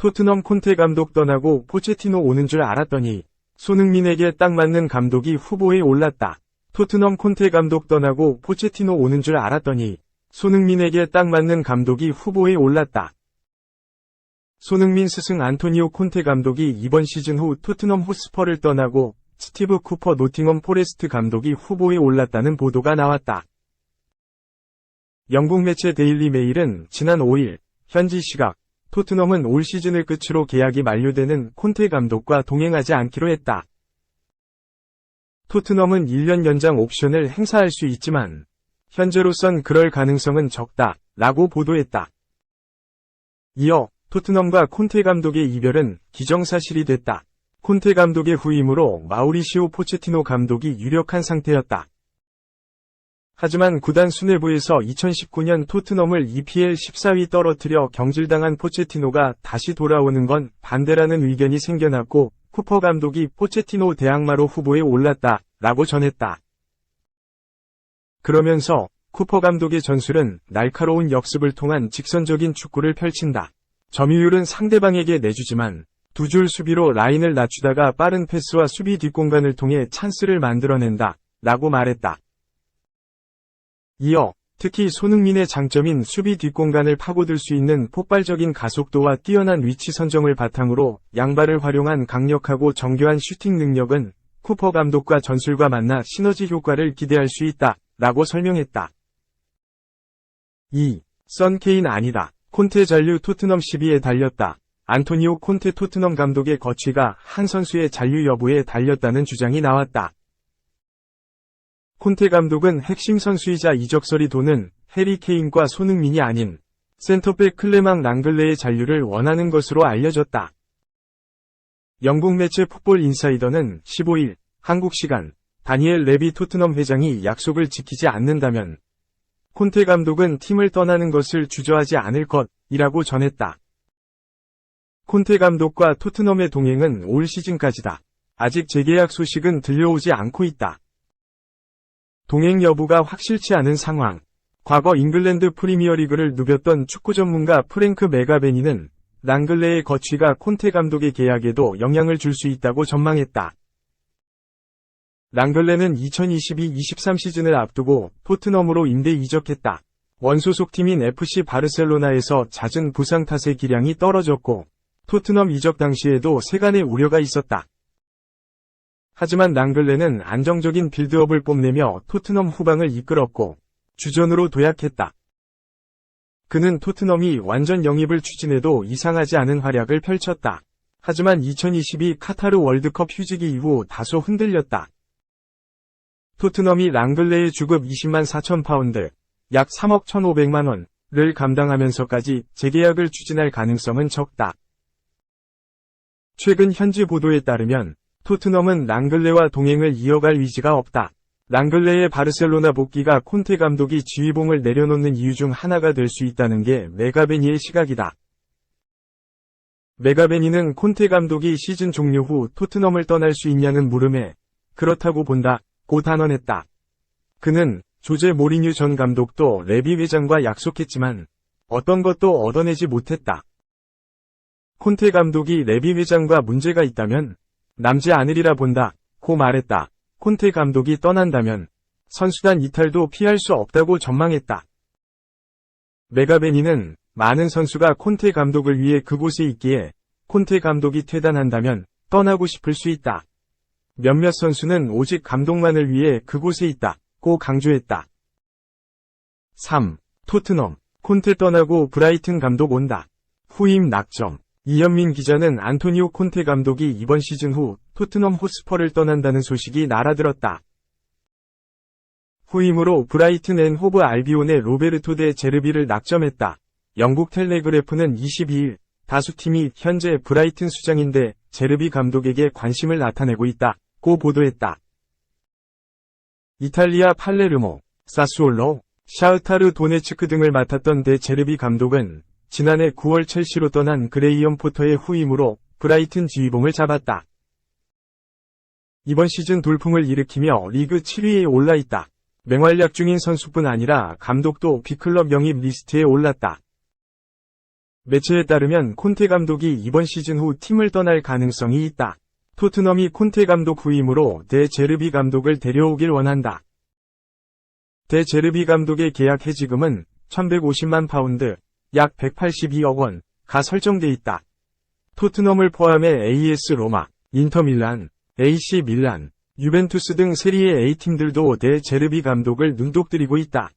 토트넘 콘테 감독 떠나고 포체티노 오는 줄 알았더니 손흥민에게 딱 맞는 감독이 후보에 올랐다. 토트넘 콘테 감독 떠나고 포체티노 오는 줄 알았더니 손흥민에게 딱 맞는 감독이 후보에 올랐다. 손흥민 스승 안토니오 콘테 감독이 이번 시즌 후 토트넘 호스퍼를 떠나고 스티브 쿠퍼 노팅엄 포레스트 감독이 후보에 올랐다는 보도가 나왔다. 영국 매체 데일리 메일은 지난 5일 현지 시각 토트넘은 올 시즌을 끝으로 계약이 만료되는 콘테 감독과 동행하지 않기로 했다. 토트넘은 1년 연장 옵션을 행사할 수 있지만 현재로선 그럴 가능성은 적다 라고 보도했다. 이어 토트넘과 콘테 감독의 이별은 기정사실이 됐다. 콘테 감독의 후임으로 마우리시오 포체티노 감독이 유력한 상태였다. 하지만 구단 수뇌부에서 2019년 토트넘을 EPL 14위 떨어뜨려 경질당한 포체티노가 다시 돌아오는 건 반대라는 의견이 생겨났고 쿠퍼 감독이 포체티노 대항마로 후보에 올랐다 라고 전했다. 그러면서 쿠퍼 감독의 전술은 날카로운 역습을 통한 직선적인 축구를 펼친다. 점유율은 상대방에게 내주지만 두 줄 수비로 라인을 낮추다가 빠른 패스와 수비 뒷공간을 통해 찬스를 만들어낸다 라고 말했다. 이어 특히 손흥민의 장점인 수비 뒷공간을 파고들 수 있는 폭발적인 가속도와 뛰어난 위치 선정을 바탕으로 양발을 활용한 강력하고 정교한 슈팅 능력은 쿠퍼 감독과 전술과 만나 시너지 효과를 기대할 수 있다 라고 설명했다. 2. 선 케인 아니다. 콘테 잔류 토트넘 12에 달렸다. 안토니오 콘테 토트넘 감독의 거취가 한 선수의 잔류 여부에 달렸다는 주장이 나왔다. 콘테 감독은 핵심 선수이자 이적설이 도는 해리 케인과 손흥민이 아닌 센터백 클레망 랑글레의 잔류를 원하는 것으로 알려졌다. 영국 매체 풋볼 인사이더는 15일 한국 시간 다니엘 레비 토트넘 회장이 약속을 지키지 않는다면 콘테 감독은 팀을 떠나는 것을 주저하지 않을 것이라고 전했다. 콘테 감독과 토트넘의 동행은 올 시즌까지다. 아직 재계약 소식은 들려오지 않고 있다. 동행 여부가 확실치 않은 상황. 과거 잉글랜드 프리미어리그를 누볐던 축구 전문가 프랭크 메가베니는 랑글레의 거취가 콘테 감독의 계약에도 영향을 줄 수 있다고 전망했다. 랑글레는 2022-23 시즌을 앞두고 토트넘으로 임대 이적했다. 원소속팀인 FC 바르셀로나에서 잦은 부상 탓에 기량이 떨어졌고 토트넘 이적 당시에도 세간의 우려가 있었다. 하지만 랑글레는 안정적인 빌드업을 뽐내며 토트넘 후방을 이끌었고 주전으로 도약했다. 그는 토트넘이 완전 영입을 추진해도 이상하지 않은 활약을 펼쳤다. 하지만 2022 카타르 월드컵 휴지기 이후 다소 흔들렸다. 토트넘이 랑글레의 주급 20만 4천 파운드, 약 3억 1,500만 원을 감당하면서까지 재계약을 추진할 가능성은 적다. 최근 현지 보도에 따르면 토트넘은 랑글레와 동행을 이어갈 의지가 없다. 랑글레의 바르셀로나 복귀가 콘테 감독이 지휘봉을 내려놓는 이유 중 하나가 될 수 있다는 게 메가베니의 시각이다. 메가베니는 콘테 감독이 시즌 종료 후 토트넘을 떠날 수 있냐는 물음에 그렇다고 본다고 단언했다. 그는 조제 모리뉴 전 감독도 레비 회장과 약속했지만 어떤 것도 얻어내지 못했다. 콘테 감독이 레비 회장과 문제가 있다면 남지 않으리라 본다고 말했다. 콘테 감독이 떠난다면 선수단 이탈도 피할 수 없다고 전망했다. 메가베니는 많은 선수가 콘테 감독을 위해 그곳에 있기에 콘테 감독이 퇴단한다면 떠나고 싶을 수 있다. 몇몇 선수는 오직 감독만을 위해 그곳에 있다고 강조했다. 3. 토트넘. 콘테 떠나고 브라이튼 감독 온다. 후임 낙점. 이현민 기자는 안토니오 콘테 감독이 이번 시즌 후 토트넘 호스퍼를 떠난다는 소식이 날아들었다. 후임으로 브라이튼 앤 호브 알비온의 로베르토 데 제르비를 낙점했다. 영국 텔레그래프는 22일 다수 팀이 현재 브라이튼 수장인데 제르비 감독에게 관심을 나타내고 있다고 보도했다. 이탈리아 팔레르모, 사스올로, 샤흐타르 도네츠크 등을 맡았던 데 제르비 감독은 지난해 9월 첼시로 떠난 그레이엄 포터의 후임으로 브라이튼 지휘봉을 잡았다. 이번 시즌 돌풍을 일으키며 리그 7위에 올라있다. 맹활약 중인 선수뿐 아니라 감독도 B클럽 영입 리스트에 올랐다. 매체에 따르면 콘테 감독이 이번 시즌 후 팀을 떠날 가능성이 있다. 토트넘이 콘테 감독 후임으로 데 제르비 감독을 데려오길 원한다. 데 제르비 감독의 계약 해지금은 1150만 파운드, 약 182억 원가 설정돼 있다. 토트넘을 포함해 AS 로마, 인터밀란, AC 밀란, 유벤투스 등 세리에 A팀들도 데 제르비 감독을 눈독들이고 있다.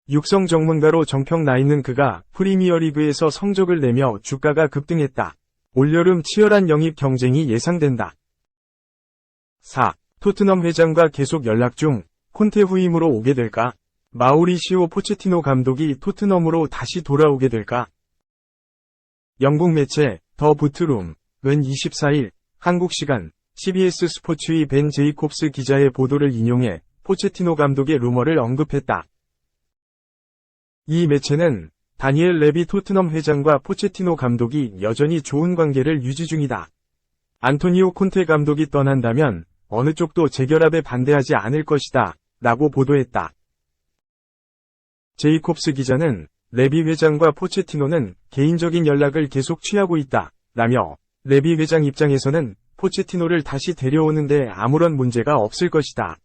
육성 전문가로 정평 나 있는 그가 프리미어리그에서 성적을 내며 주가가 급등했다. 올여름 치열한 영입 경쟁이 예상된다. 4. 토트넘 회장과 계속 연락 중, 콘테 후임으로 오게 될까? 마우리시오 포체티노 감독이 토트넘으로 다시 돌아오게 될까? 영국 매체 더 부트룸은 24일 한국 시간 CBS 스포츠의 벤 제이콥스 기자의 보도를 인용해 포체티노 감독의 루머를 언급했다. 이 매체는 다니엘 레비 토트넘 회장과 포체티노 감독이 여전히 좋은 관계를 유지 중이다. 안토니오 콘테 감독이 떠난다면 어느 쪽도 재결합에 반대하지 않을 것이다 라고 보도했다. 제이콥스 기자는 레비 회장과 포체티노는 개인적인 연락을 계속 취하고 있다 라며 레비 회장 입장에서는 포체티노를 다시 데려오는데 아무런 문제가 없을 것이다.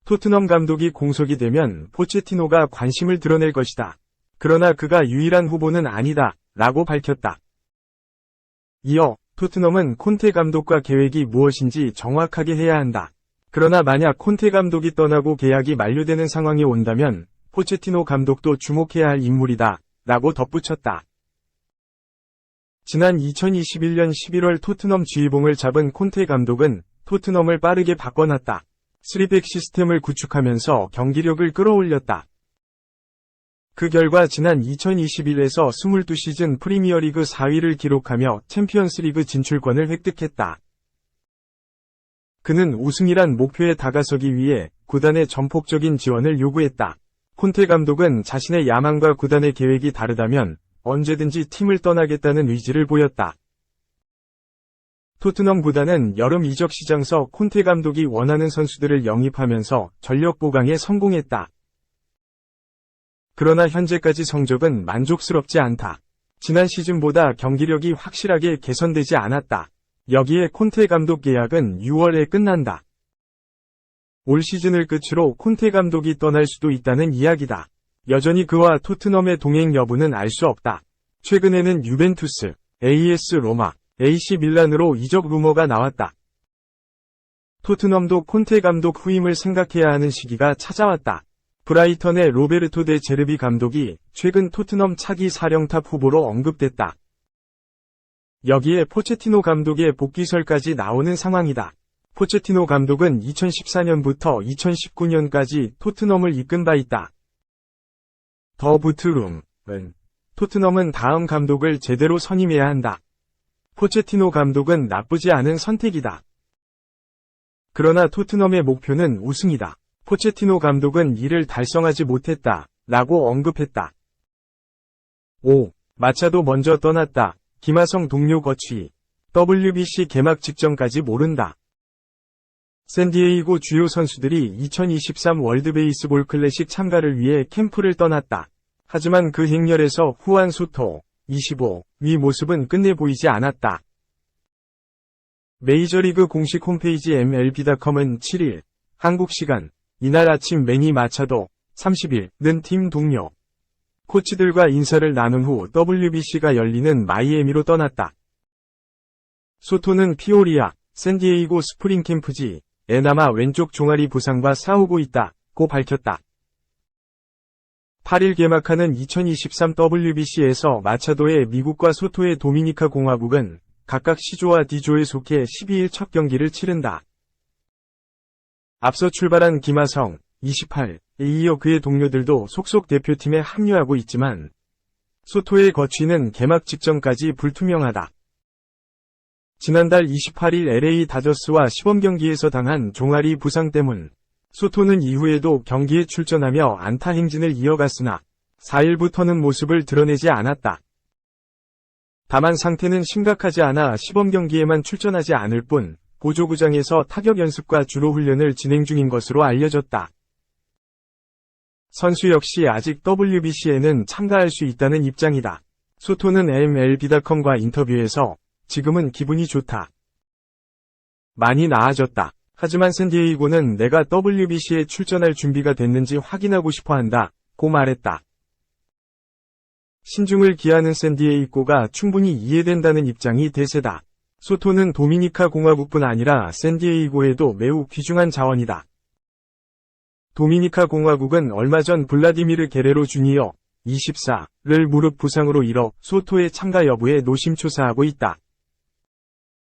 토트넘 감독이 공석이 되면 포체티노가 관심을 드러낼 것이다. 그러나 그가 유일한 후보는 아니다 라고 밝혔다. 이어 토트넘은 콘테 감독과 계획이 무엇인지 정확하게 해야 한다. 그러나 만약 콘테 감독이 떠나고 계약이 만료되는 상황이 온다면 포체티노 감독도 주목해야 할 인물이다 라고 덧붙였다. 지난 2021년 11월 토트넘 지휘봉을 잡은 콘테 감독은 토트넘을 빠르게 바꿔놨다. 3백 시스템을 구축하면서 경기력을 끌어올렸다. 그 결과 지난 2021에서 22시즌 프리미어리그 4위를 기록하며 챔피언스리그 진출권을 획득했다. 그는 우승이란 목표에 다가서기 위해 구단의 전폭적인 지원을 요구했다. 콘테 감독은 자신의 야망과 구단의 계획이 다르다면 언제든지 팀을 떠나겠다는 의지를 보였다. 토트넘 구단은 여름 이적 시장서 콘테 감독이 원하는 선수들을 영입하면서 전력 보강에 성공했다. 그러나 현재까지 성적은 만족스럽지 않다. 지난 시즌보다 경기력이 확실하게 개선되지 않았다. 여기에 콘테 감독 계약은 6월에 끝난다. 올 시즌을 끝으로 콘테 감독이 떠날 수도 있다는 이야기다. 여전히 그와 토트넘의 동행 여부는 알 수 없다. 최근에는 유벤투스, AS 로마, AC 밀란으로 이적 루머가 나왔다. 토트넘도 콘테 감독 후임을 생각해야 하는 시기가 찾아왔다. 브라이턴의 로베르토 데 제르비 감독이 최근 토트넘 차기 사령탑 후보로 언급됐다. 여기에 포체티노 감독의 복귀설까지 나오는 상황이다. 포체티노 감독은 2014년부터 2019년까지 토트넘을 이끈 바 있다. 더 부트룸은 토트넘은 다음 감독을 제대로 선임해야 한다. 포체티노 감독은 나쁘지 않은 선택이다. 그러나 토트넘의 목표는 우승이다. 포체티노 감독은 이를 달성하지 못했다 라고 언급했다. 5. 마차도 먼저 떠났다. 김하성 동료 거취. WBC 개막 직전까지 모른다. 샌디에이고 주요 선수들이 2023 월드 베이스볼 클래식 참가를 위해 캠프를 떠났다. 하지만 그 행렬에서 후안 소토, 25위 모습은 끝내 보이지 않았다. 메이저리그 공식 홈페이지 MLB.com은 7일, 한국 시간, 이날 아침 매니 마차도, 30일는 팀 동료, 코치들과 인사를 나눈 후 WBC가 열리는 마이애미로 떠났다. 소토는 피오리아, 샌디에이고 스프링 캠프지에 남아 왼쪽 종아리 부상과 싸우고 있다고 밝혔다. 8일 개막하는 2023 WBC에서 마차도의 미국과 소토의 도미니카 공화국은 각각 C조와 D조에 속해 12일 첫 경기를 치른다. 앞서 출발한 김하성, 28에 이어 그의 동료들도 속속 대표팀에 합류하고 있지만 소토의 거취는 개막 직전까지 불투명하다. 지난달 28일 LA 다저스와 시범경기에서 당한 종아리 부상 때문 소토는 이후에도 경기에 출전하며 안타 행진을 이어갔으나 4일부터는 모습을 드러내지 않았다. 다만 상태는 심각하지 않아 시범경기에만 출전하지 않을 뿐 보조구장에서 타격 연습과 주로 훈련을 진행 중인 것으로 알려졌다. 선수 역시 아직 WBC에는 참가할 수 있다는 입장이다. 소토는 MLB.com과 인터뷰에서 지금은 기분이 좋다. 많이 나아졌다. 하지만 샌디에이고는 내가 WBC에 출전할 준비가 됐는지 확인하고 싶어 한다. 고 말했다. 신중을 기하는 샌디에이고가 충분히 이해된다는 입장이 대세다. 소토는 도미니카 공화국뿐 아니라 샌디에이고에도 매우 귀중한 자원이다. 도미니카 공화국은 얼마 전 블라디미르 게레로 주니어 24를 무릎 부상으로 잃어 소토의 참가 여부에 노심초사하고 있다.